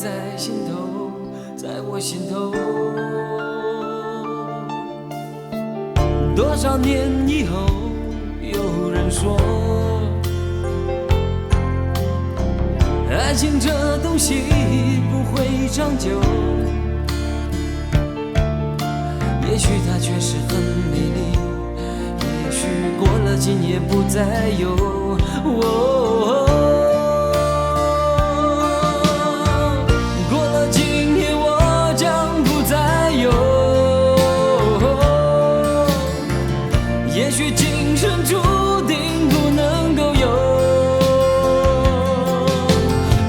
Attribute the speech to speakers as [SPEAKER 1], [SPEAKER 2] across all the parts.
[SPEAKER 1] 在心头，在我心头。多少年以后，有人说，爱情这东西不会长久，也许它确实很美丽，也许过了今夜不再有。过了今夜我将不再有，也许今生注定不能够有。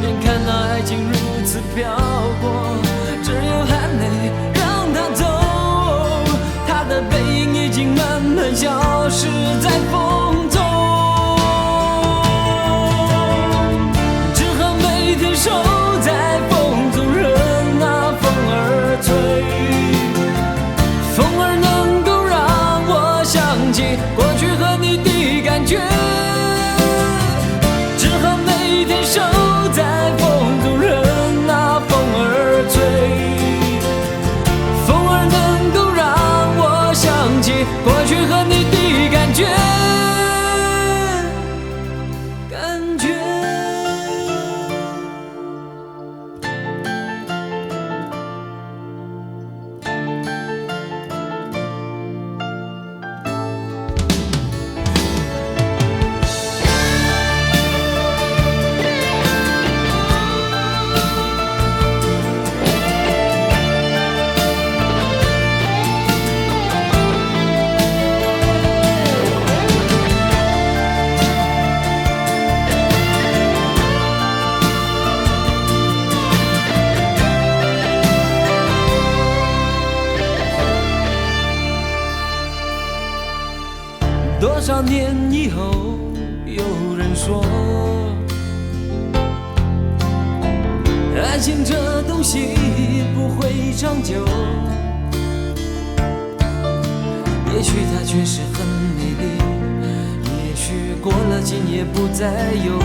[SPEAKER 1] 眼看那爱情如此飘过，只有含泪让它走，它的背影已经慢慢消失在风中，只好每天守在风中，任那风儿吹，风儿能够让我想起过去和你的感觉，只好每天守在风中，任那风儿吹，风儿能够让我想起过去和你的感觉。多少年以后，有人说，爱情这东西不会长久，也许它确实很美丽，也许过了今夜不再有。